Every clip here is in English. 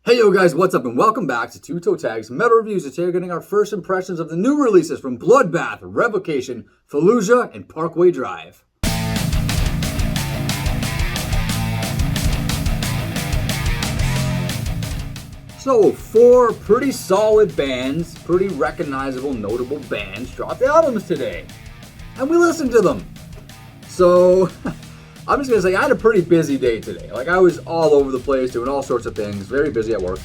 Hey yo guys, what's up and welcome back to Toe Tags Metal Reviews. Today we're getting our first impressions of the new releases from Bloodbath, Revocation, Fallujah, and Parkway Drive. So, four pretty solid bands, pretty recognizable, notable bands dropped albums today. And we listened to them. So, I'm just going to say I had a pretty busy day today. Like, I was all over the place doing all sorts of things, very busy at work.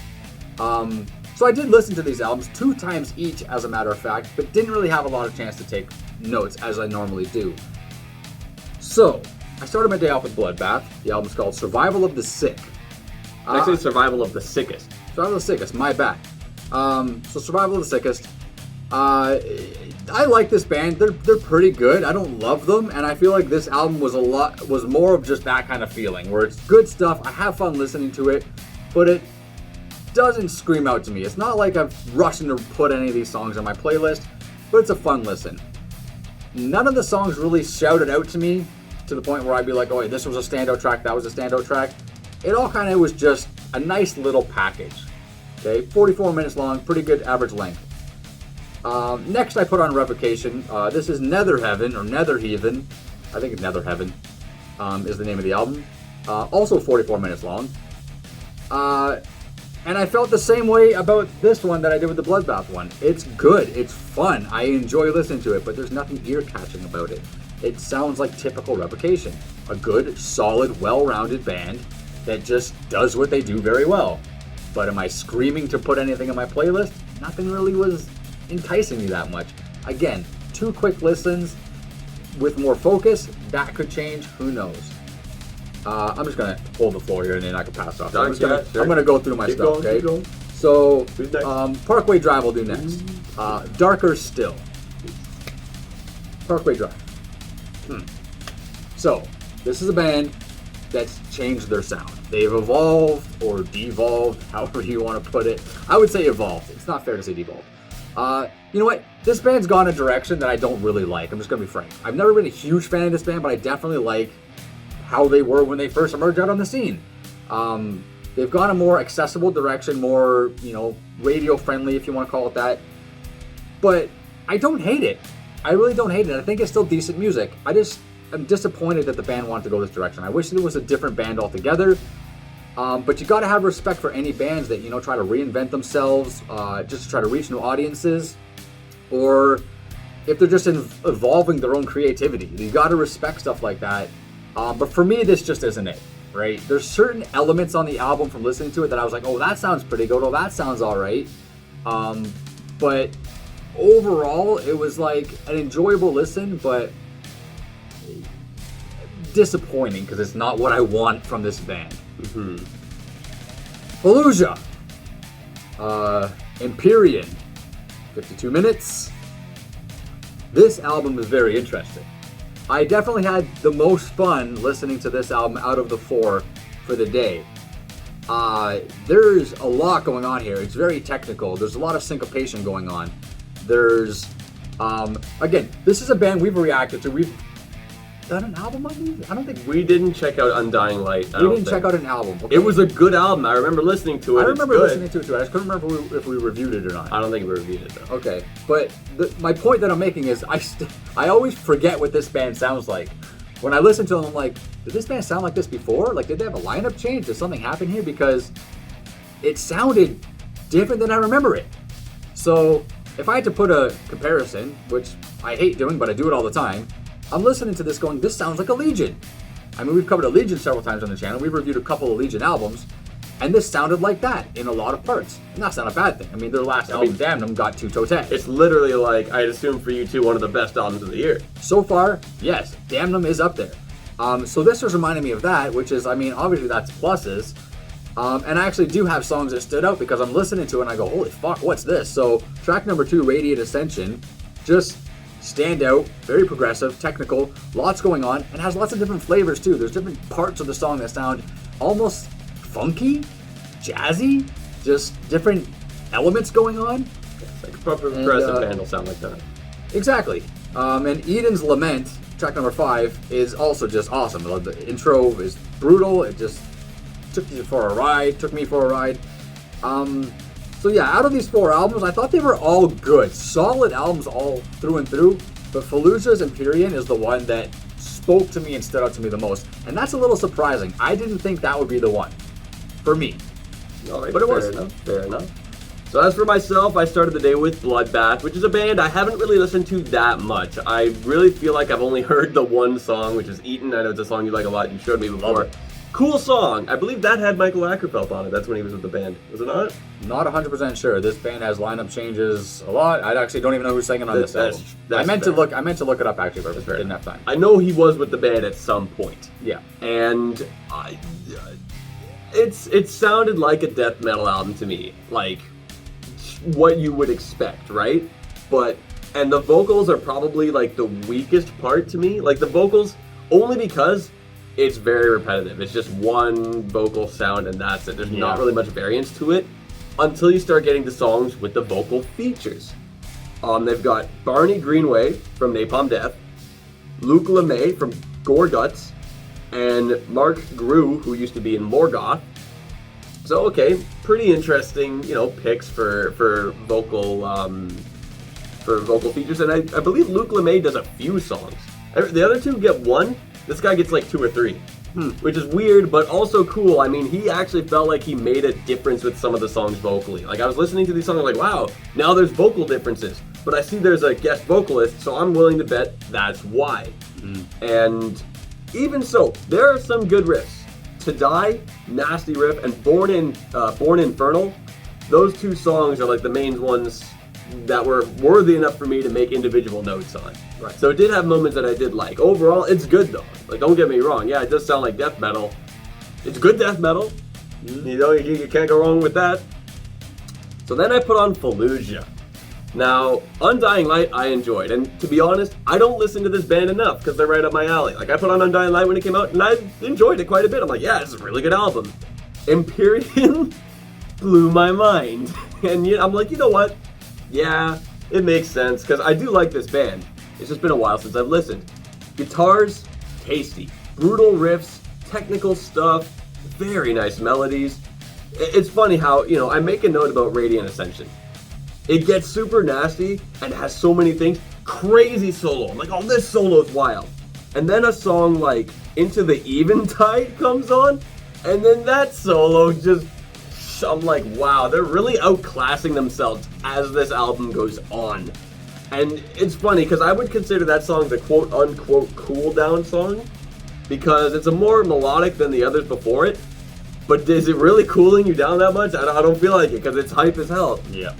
So I did listen to these albums 2 times each, as a matter of fact, but didn't really have a lot of chance to take notes as I normally do. So, I started my day off with Bloodbath. The album's called Survival of the Sick. Actually, Survival of the Sickest. Survival of the Sickest, my bad. So Survival of the Sickest. I like this band. They're pretty good. I don't love them, and I feel like this album was more of just that kind of feeling, where it's good stuff. I have fun listening to it, but it doesn't scream out to me. It's not like I'm rushing to put any of these songs on my playlist, but it's a fun listen. None of the songs really shouted out to me to the point where I'd be like, oh, this was a standout track, that was a standout track. It all kind of was just a nice little package. Okay, 44 minutes long, pretty good average length. Next I put on Revocation. This is Nether Heaven, or Nether Heaven. I think it's Nether Heaven is the name of the album. Also 44 minutes long. And I felt the same way about this one that I did with the Bloodbath one. It's good, it's fun, I enjoy listening to it, but there's nothing ear-catching about it. It sounds like typical Revocation. A good, solid, well-rounded band that just does what they do very well. But am I screaming to put anything on my playlist? Nothing really was enticing me that much. Again, 2 quick listens with more focus, that could change, who knows. I'm just gonna hold the floor here and then I can pass off. I'm gonna go through my stuff, okay? So, Parkway Drive will do next. Darker Still. Parkway Drive. So, this is a band that's changed their sound. They've evolved or devolved, however you want to put it. I would say evolved. It's not fair to say devolved. You know what? This band's gone a direction that I don't really like. I'm just gonna be frank. I've never been a huge fan of this band, but I definitely like how they were when they first emerged out on the scene. They've gone a more accessible direction, more, radio friendly, if you want to call it that. But I don't hate it. I really don't hate it. I think it's still decent music. I'm disappointed that the band wanted to go this direction. I wish it was a different band altogether. But you gotta have respect for any bands that, try to reinvent themselves, just to try to reach new audiences, or if they're just evolving their own creativity. You gotta respect stuff like that. But for me, this just isn't it, right? There's certain elements on the album from listening to it that I was like, oh, that sounds pretty good, oh, that sounds all right. But overall, it was like an enjoyable listen, but disappointing because it's not what I want from this band. Fallujah. Empyrean. 52 minutes. This album is very interesting. I definitely had the most fun listening to this album out of the 4 for the day. There's a lot going on here. It's very technical. There's a lot of syncopation going on. There's, again, this is a band we've reacted to. We've done an album on these? I don't think we didn't check out Undying Light. We didn't check out an album. Okay. It was a good album. I remember listening to it. I remember listening to it too. I just couldn't remember if we reviewed it or not. I don't think we reviewed it though. Okay, but my point that I'm making is I always forget what this band sounds like. When I listen to them, I'm like, did this band sound like this before? Like, did they have a lineup change? Did something happen here? Because it sounded different than I remember it. So if I had to put a comparison, which I hate doing, but I do it all the time, I'm listening to this going, this sounds like a Legion. I mean, we've covered a Legion several times on the channel. We've reviewed a couple of Legion albums, and this sounded like that in a lot of parts. And that's not a bad thing. I mean, their last album, Damnum, got 2 toe tags. It's literally like, I'd assume for you two, one of the best albums of the year. So far, yes, Damnum is up there. So this was reminding me of that, which is, I mean, obviously that's pluses. And I actually do have songs that stood out because I'm listening to it and I go, holy fuck, what's this? So track number 2, Radiant Ascension, just stand out, very progressive, technical, lots going on, and has lots of different flavors too. There's different parts of the song that sound almost funky, jazzy, just different elements going on. It's like a proper progressive band will sound like that. Exactly. And Eden's Lament, track number 5, is also just awesome. The intro is brutal. It just took me for a ride. So yeah, out of these 4 albums, I thought they were all good, solid albums all through and through. But Fallujah's Empyrean is the one that spoke to me and stood out to me the most, and that's a little surprising. I didn't think that would be the one for me. All right, but it was. Fair enough. So as for myself, I started the day with Bloodbath, which is a band I haven't really listened to that much. I really feel like I've only heard the one song, which is Eaten. I know it's a song you like a lot. You showed me before. Cool song. I believe that had Michael Ackerfeld on it. That's when he was with the band. Was it not? Not 100% sure. This band has lineup changes a lot. I actually don't even know who's singing on this album. I meant to look it up actually, but I didn't have time. I know he was with the band at some point. Yeah. And it sounded like a death metal album to me. Like what you would expect, right? And the vocals are probably like the weakest part to me. Like the vocals, only because it's very repetitive. It's just one vocal sound and that's it. There's not really much variance to it until you start getting to songs with the vocal features. They've got Barney Greenway from Napalm Death, Luke LeMay from Gore Guts, and Mark Grew, who used to be in Morgoth. So okay, pretty interesting, picks for vocal features. And I believe Luke LeMay does a few songs. The other two get one. This guy gets like 2 or 3, which is weird, but also cool. I mean, he actually felt like he made a difference with some of the songs vocally. Like, I was listening to these songs, like, wow, now there's vocal differences. But I see there's a guest vocalist, so I'm willing to bet that's why. And even so, there are some good riffs. To Die, nasty riff, and Born Infernal, those 2 songs are like the main ones that were worthy enough for me to make individual notes on. Right. So it did have moments that I did like. Overall, it's good though. Like, don't get me wrong. Yeah, it does sound like death metal. It's good death metal. You can't go wrong with that. So then I put on Fallujah. Now, Undying Light I enjoyed, and to be honest, I don't listen to this band enough because they're right up my alley. Like, I put on Undying Light when it came out, and I enjoyed it quite a bit. I'm like, yeah, this is a really good album. Empyrean blew my mind. And I'm like, you know what? Yeah, it makes sense, because I do like this band. It's just been a while since I've listened. Guitars, tasty. Brutal riffs, technical stuff, very nice melodies. It's funny how, I make a note about Radiant Ascension. It gets super nasty and has so many things. Crazy solo. I'm like, oh, this solo is wild. And then a song like Into the Eventide comes on, and then that solo just... I'm like, wow, they're really outclassing themselves as this album goes on. And it's funny, because I would consider that song the quote-unquote cool-down song, because it's a more melodic than the others before it. But is it really cooling you down that much? I don't feel like it, because it's hype as hell. Yeah.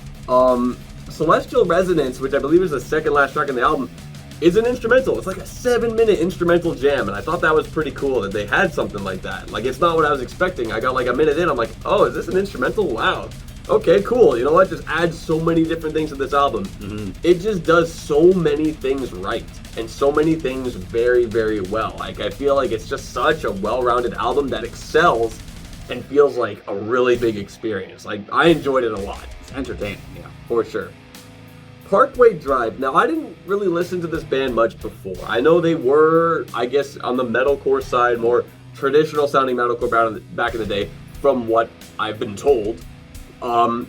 Celestial Resonance, which I believe is the second last track in the album, is an instrumental. It's like a 7-minute instrumental jam, and I thought that was pretty cool that they had something like that. Like, it's not what I was expecting. I got like a minute in, I'm like, oh, is this an instrumental? Wow. Okay, cool. You know what? Just adds so many different things to this album. It just does so many things right, and so many things very, very well. Like, I feel like it's just such a well-rounded album that excels and feels like a really big experience. Like, I enjoyed it a lot. It's entertaining, yeah. For sure. Parkway Drive. Now, I didn't really listen to this band much before. I know they were, I guess, on the metalcore side, more traditional sounding metalcore back in the day, from what I've been told.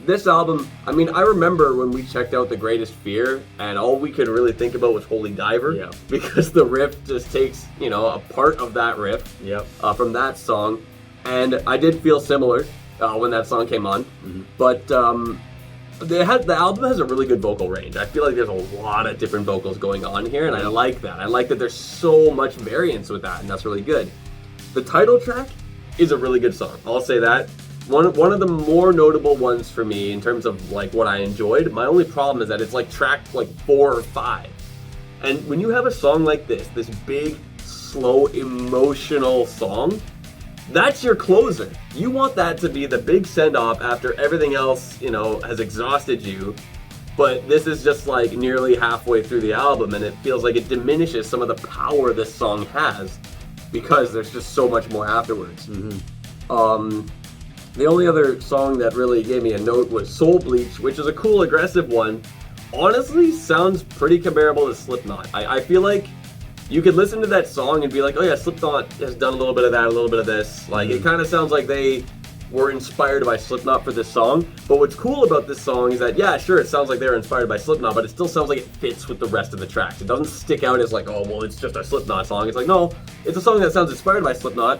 This album, I mean, I remember when we checked out The Greatest Fear, and all we could really think about was Holy Diver, because the riff just takes, a part of that riff from that song, and I did feel similar when that song came on, but the album has a really good vocal range. I feel like there's a lot of different vocals going on here, and I like that. I like that there's so much variance with that, and that's really good. The title track is a really good song. I'll say that. One of the more notable ones for me in terms of like what I enjoyed. My only problem is that it's like track like 4 or 5. And when you have a song like this big, slow, emotional song, that's your closer. You want that to be the big send-off after everything else, has exhausted you. But this is just like nearly halfway through the album, and it feels like it diminishes some of the power this song has because there's just so much more afterwards. The only other song that really gave me a note was Soul Bleach, which is a cool, aggressive one. Honestly, sounds pretty comparable to Slipknot. I feel like you could listen to that song and be like, oh yeah, Slipknot has done a little bit of that, a little bit of this. Like, it kind of sounds like they were inspired by Slipknot for this song. But what's cool about this song is that, yeah, sure, it sounds like they were inspired by Slipknot, but it still sounds like it fits with the rest of the tracks. It doesn't stick out as like, oh, well, it's just a Slipknot song. It's like, no, it's a song that sounds inspired by Slipknot,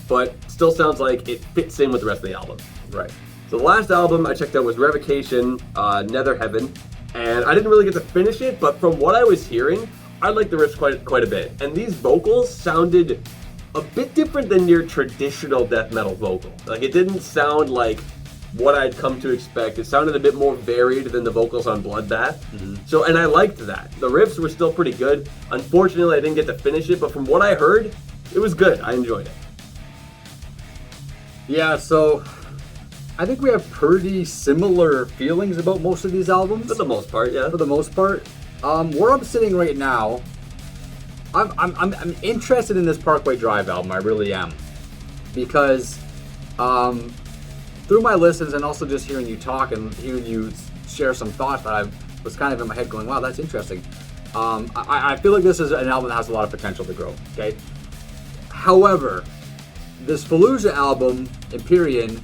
but still sounds like it fits in with the rest of the album. Right. So the last album I checked out was Revocation, Nether Heaven, and I didn't really get to finish it, but from what I was hearing, I liked the riffs quite a bit. And these vocals sounded a bit different than your traditional death metal vocal. Like, it didn't sound like what I'd come to expect. It sounded a bit more varied than the vocals on Bloodbath. So, and I liked that. The riffs were still pretty good. Unfortunately, I didn't get to finish it, but from what I heard, it was good. I enjoyed it. Yeah, so I think we have pretty similar feelings about most of these albums. For the most part, yeah. For the most part. Where I'm sitting right now, I'm interested in this Parkway Drive album. I really am, because through my listens and also just hearing you talk and hearing you share some thoughts that I was kind of in my head going, wow, that's interesting. I feel like this is an album that has a lot of potential to grow. Okay. However, this Fallujah album, Empyrean,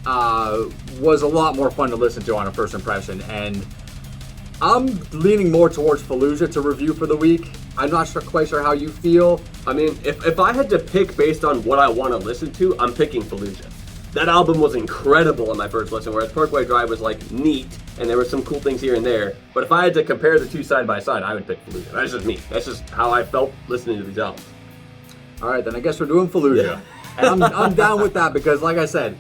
was a lot more fun to listen to on a first impression, and I'm leaning more towards Fallujah to review for the week. I'm not quite sure how you feel. I mean, if I had to pick based on what I want to listen to, I'm picking Fallujah. That album was incredible on my first listen, whereas Parkway Drive was like neat, and there were some cool things here and there. But if I had to compare the two side by side, I would pick Fallujah. That's just me. That's just how I felt listening to these albums. All right, then I guess we're doing Fallujah. Yeah. And I'm down with that because, like I said,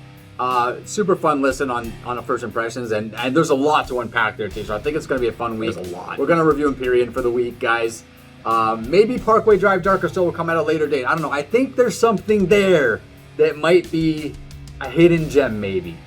super fun listen on a first impressions, and there's a lot to unpack there too. So I think it's going to be a fun week. There's a lot. We're going to review Empyrean for the week, guys. Maybe Parkway Drive Darker Still will come at a later date. I don't know. I think there's something there that might be a hidden gem, maybe.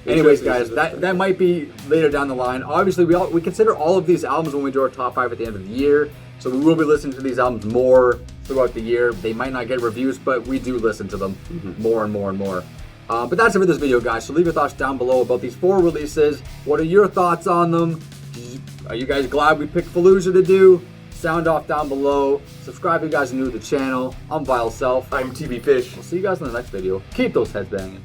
Anyways, guys, that might be later down the line. Obviously, we consider all of these albums when we do our top 5 at the end of the year. So we will be listening to these albums more throughout the year. They might not get reviews, but we do listen to them more and more and more. But that's it for this video, guys. So leave your thoughts down below about these 4 releases. What are your thoughts on them? Are you guys glad we picked Fallujah to do? Sound off down below. Subscribe if you guys are new to the channel. I'm Vile Self. I'm TV Fish. We'll see you guys in the next video. Keep those heads banging.